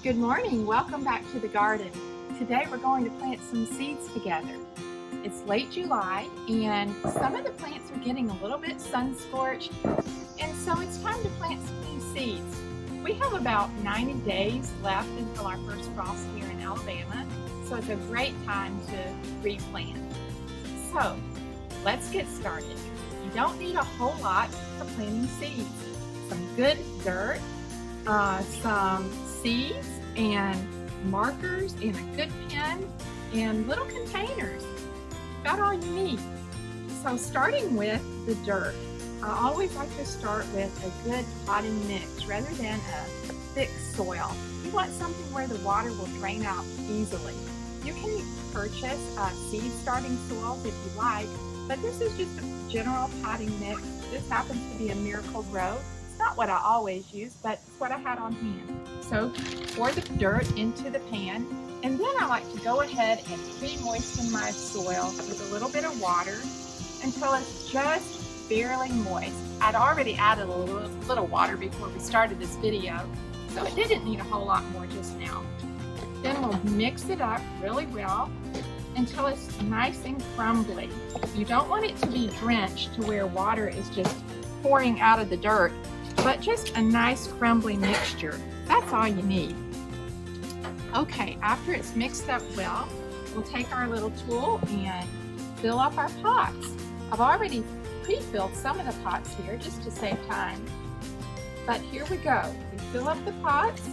Good morning, welcome back to the garden. Today we're going to plant some seeds together. It's late July and some of the plants are getting a little bit sun scorched, and so it's time to plant some new seeds. We have about 90 days left until our first frost here in Alabama, so it's a great time to replant. So let's get started. You don't need a whole lot for planting seeds. Some good dirt, some seeds and markers and a good pen and little containers. About all you need. So starting with the dirt, I always like to start with a good potting mix rather than a thick soil. You want something where the water will drain out easily. You can purchase seed starting soils if you like, but this is just a general potting mix. This happens to be a Miracle Grow. It's not what I always use, but it's what I had on hand. So pour the dirt into the pan, and then I like to go ahead and pre-moisten my soil with a little bit of water until it's just barely moist. I'd already added a little water before we started this video, so it didn't need a whole lot more just now. Then we'll mix it up really well until it's nice and crumbly. You don't want it to be drenched to where water is just pouring out of the dirt, but just a nice crumbly mixture. That's all you need. Okay, after it's mixed up well, we'll take our little tool and fill up our pots. I've already pre-filled some of the pots here just to save time. But here we go. We fill up the pots,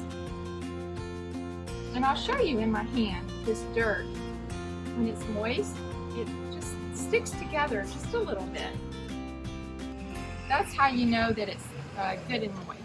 and I'll show you in my hand this dirt. When it's moist, it just sticks together just a little bit. That's how you know that it's good and moist.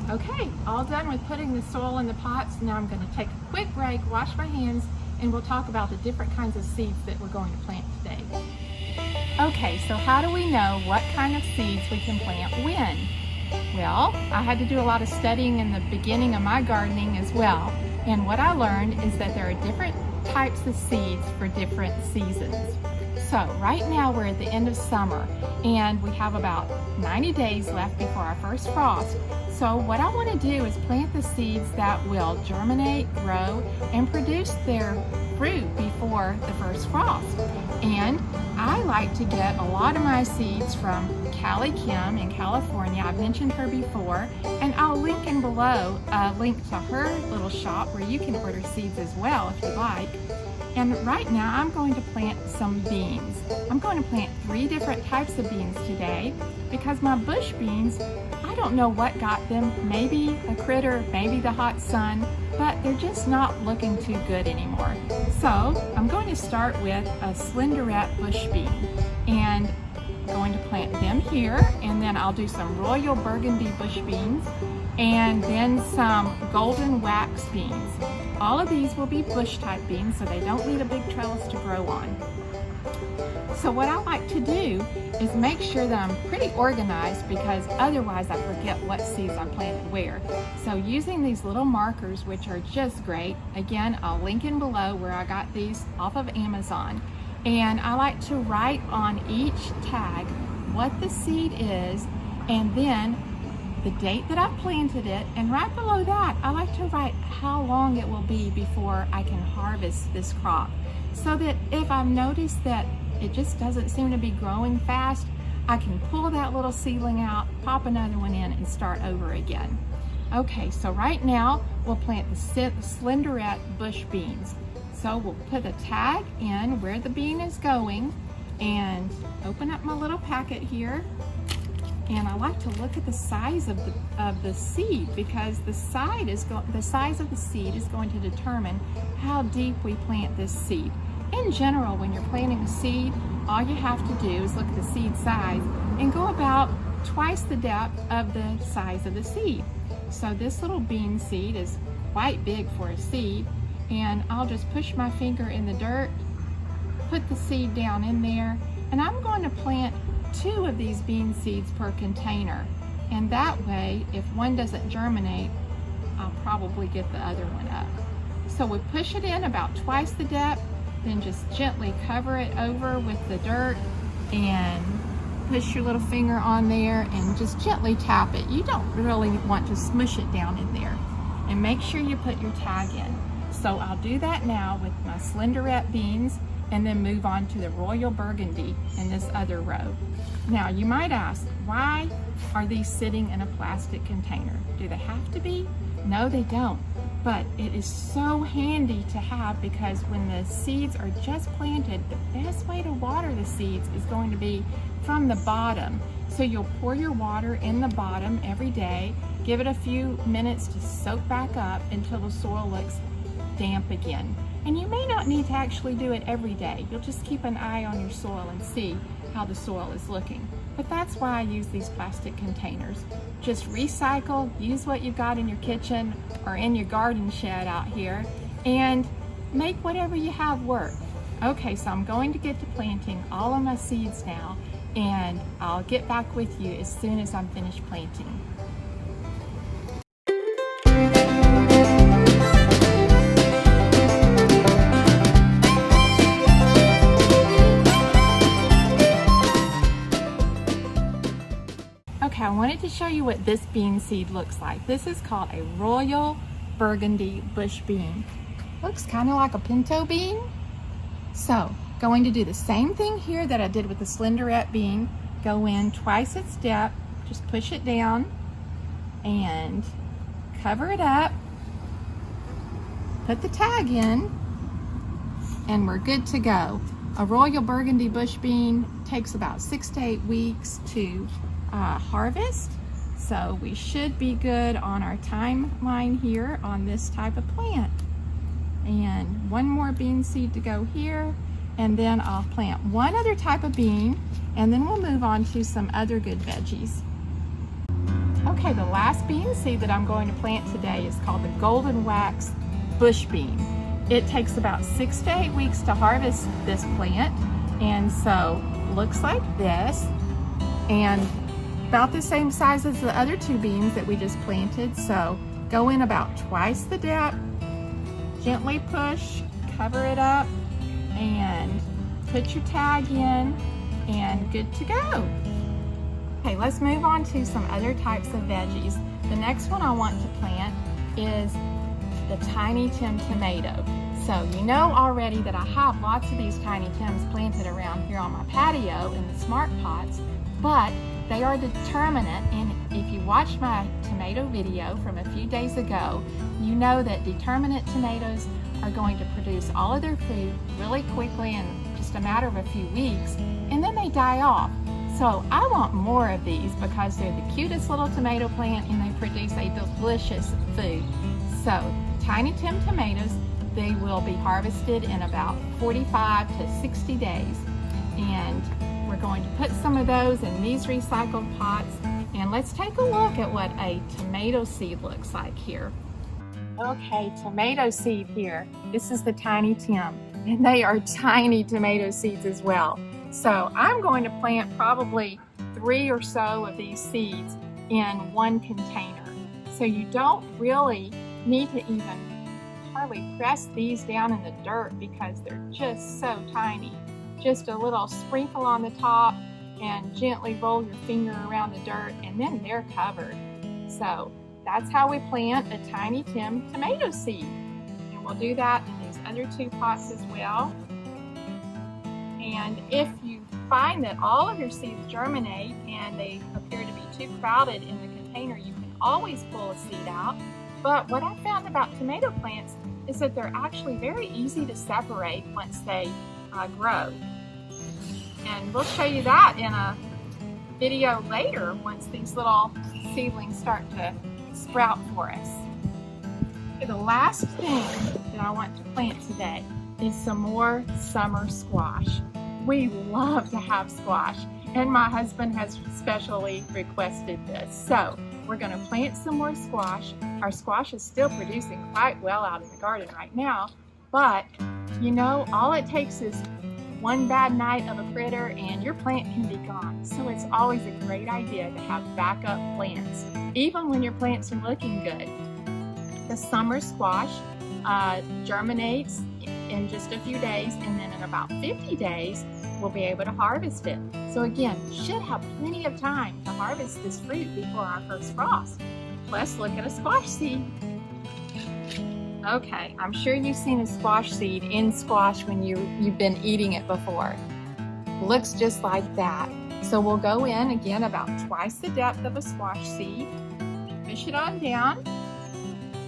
Okay, all done with putting the soil in the pots. Now I'm going to take a quick break, wash my hands, and we'll talk about the different kinds of seeds that we're going to plant today. Okay, so how do we know what kind of seeds we can plant when? Well, I had to do a lot of studying in the beginning of my gardening as well, and what I learned is that there are different types of seeds for different seasons. So right now we're at the end of summer and we have about 90 days left before our first frost. So what I want to do is plant the seeds that will germinate, grow, and produce their fruit before the first frost. And I like to get a lot of my seeds from CaliKim in California. I've mentioned her before, and I'll link in below a link to her little shop where you can order seeds as well if you like. And right now I'm going to plant some beans. I'm going to plant 3 different types of beans today because my bush beans, I don't know what got them. Maybe a critter, maybe the hot sun, but they're just not looking too good anymore. So I'm going to start with a slenderette bush bean, and I'm going to plant them here, and then I'll do some royal burgundy bush beans and then some golden wax beans. All of these will be bush type beans, so they don't need a big trellis to grow on. So what I like to do is make sure that I'm pretty organized, because otherwise I forget what seeds I planted where. So using these little markers, which are just great, again, I'll link in below where I got these off of Amazon. And I like to write on each tag what the seed is, and then the date that I planted it, and right below that I like to write how long it will be before I can harvest this crop, so that if I've noticed that it just doesn't seem to be growing fast, I can pull that little seedling out, pop another one in, and start over again. Okay, so right now we'll plant the slenderette bush beans. So we'll put a tag in where the bean is going and open up my little packet here. And I like to look at the size of the seed, because the size of the seed is going to determine how deep we plant this seed. In general, when you're planting a seed, all you have to do is look at the seed size and go about twice the depth of the size of the seed. So this little bean seed is quite big for a seed, and I'll just push my finger in the dirt, put the seed down in there, and I'm going to plant 2 of these bean seeds per container, and that way if one doesn't germinate, I'll probably get the other one up. So we push it in about twice the depth, then just gently cover it over with the dirt and push your little finger on there and just gently tap it. You don't really want to smush it down in there. And make sure you put your tag in. So I'll do that now with my Slenderette beans and then move on to the Royal Burgundy in this other row. Now you might ask, why are these sitting in a plastic container? Do they have to be? No, they don't. But it is so handy to have because when the seeds are just planted, the best way to water the seeds is going to be from the bottom. So you'll pour your water in the bottom every day, give it a few minutes to soak back up until the soil looks damp again. And you may not need to actually do it every day. You'll just keep an eye on your soil and see how the soil is looking. But that's why I use these plastic containers. Just recycle, use what you've got in your kitchen or in your garden shed out here, and make whatever you have work. Okay, so I'm going to get to planting all of my seeds now, and I'll get back with you as soon as I'm finished planting. Okay, I wanted to show you what this bean seed looks like. This is called a Royal Burgundy bush bean. Looks kind of like a pinto bean. So, going to do the same thing here that I did with the Slenderette bean. Go in twice its depth, just push it down and cover it up. Put the tag in and we're good to go. A Royal Burgundy bush bean takes about 6 to 8 weeks to harvest, so we should be good on our timeline here on this type of plant. And one more bean seed to go here, and then I'll plant one other type of bean, and then we'll move on to some other good veggies. Okay, the last bean seed that I'm going to plant today is called the Golden Wax bush bean. It takes about 6 to 8 weeks to harvest this plant, and so looks like this, and about the same size as the other 2 beans that we just planted. So go in about twice the depth, gently push, cover it up, and put your tag in, and good to go. Okay, let's move on to some other types of veggies. The next one I want to plant is the Tiny Tim tomato. So you know already that I have lots of these Tiny Tims planted around here on my patio in the smart pots, but they are determinate, and if you watched my tomato video from a few days ago, you know that determinate tomatoes are going to produce all of their food really quickly in just a matter of a few weeks, and then they die off. So I want more of these because they're the cutest little tomato plant and they produce a delicious food. So Tiny Tim tomatoes, they will be harvested in about 45 to 60 days. And we're going to put some of those in these recycled pots, and let's take a look at what a tomato seed looks like here. Okay, tomato seed here. This is the Tiny Tim, and they are tiny tomato seeds as well. So I'm going to plant probably 3 or so of these seeds in one container. So you don't really need to even hardly press these down in the dirt because they're just so tiny. Just a little sprinkle on the top and gently roll your finger around the dirt, and then they're covered. So that's how we plant a Tiny Tim tomato seed. And we'll do that in these other 2 pots as well. And if you find that all of your seeds germinate and they appear to be too crowded in the container, you can always pull a seed out. But what I found about tomato plants is that they're actually very easy to separate once they grow. And we'll show you that in a video later once these little seedlings start to sprout for us. Okay, the last thing that I want to plant today is some more summer squash. We love to have squash, and my husband has specially requested this. So we're going to plant some more squash. Our squash is still producing quite well out in the garden right now, but you know, all it takes is one bad night of a critter and your plant can be gone. So it's always a great idea to have backup plants, even when your plants are looking good. The summer squash germinates in just a few days, and then in about 50 days, we'll be able to harvest it. So again, should have plenty of time to harvest this fruit before our first frost. Let's look at a squash seed. Okay, I'm sure you've seen a squash seed in squash when you've been eating it before. Looks just like that. So we'll go in again about twice the depth of a squash seed. Push it on down.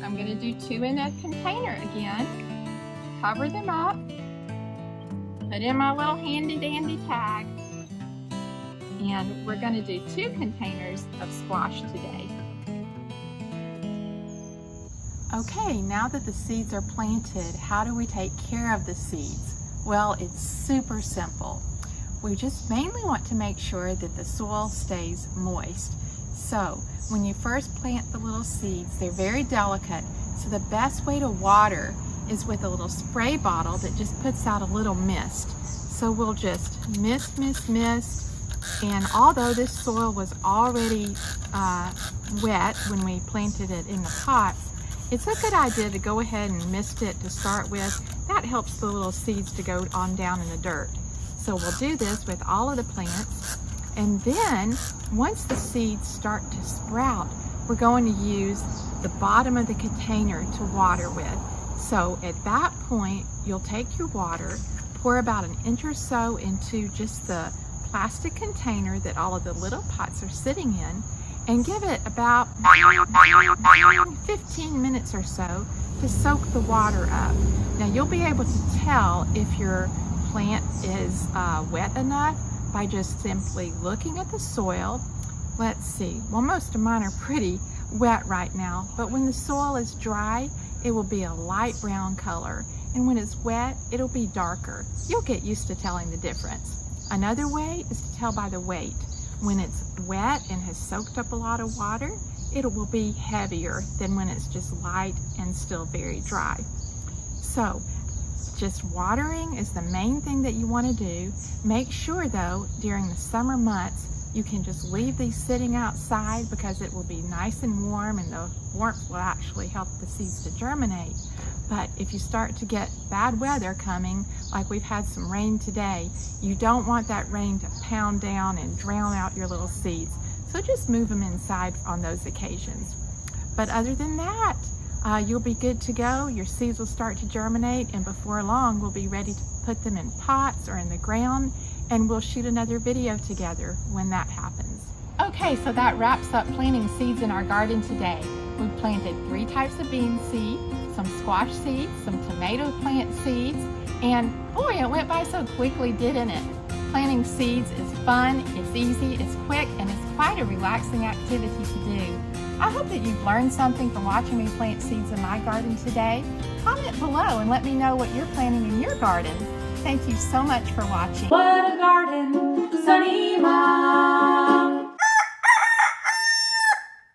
I'm going to do 2 in a container again. Cover them up. Put in my little handy dandy tag. And we're going to do 2 containers of squash today. Okay, now that the seeds are planted, how do we take care of the seeds? Well, it's super simple. We just mainly want to make sure that the soil stays moist. So when you first plant the little seeds, they're very delicate. So the best way to water is with a little spray bottle that just puts out a little mist. So we'll just mist. And although this soil was already wet when we planted it in the pots, it's a good idea to go ahead and mist it to start with. That helps the little seeds to go on down in the dirt. So we'll do this with all of the plants. And then once the seeds start to sprout, we're going to use the bottom of the container to water with. So at that point, you'll take your water, pour about an inch or so into just the plastic container that all of the little pots are sitting in, and give it about 15 minutes or so to soak the water up. Now you'll be able to tell if your plant is wet enough by just simply looking at the soil. Let's see, well, most of mine are pretty wet right now, but when the soil is dry, it will be a light brown color, and when it's wet, it'll be darker. You'll get used to telling the difference. Another way is to tell by the weight. When it's wet and has soaked up a lot of water, it will be heavier than when it's just light and still very dry. So just watering is the main thing that you want to do. Make sure though, during the summer months, you can just leave these sitting outside because it will be nice and warm, and the warmth will actually help the seeds to germinate. But if you start to get bad weather coming, like we've had some rain today, you don't want that rain to pound down and drown out your little seeds. So just move them inside on those occasions. But other than that, you'll be good to go. Your seeds will start to germinate, and before long, we'll be ready to put them in pots or in the ground, and we'll shoot another video together when that happens. Okay, so that wraps up planting seeds in our garden today. We planted 3 types of bean seed, some squash seeds, some tomato plant seeds, and boy, it went by so quickly, didn't it? Planting seeds is fun, it's easy, it's quick, and it's quite a relaxing activity to do. I hope that you've learned something from watching me plant seeds in my garden today. Comment below and let me know what you're planting in your garden. Thank you so much for watching. What a garden, Sunny Mom.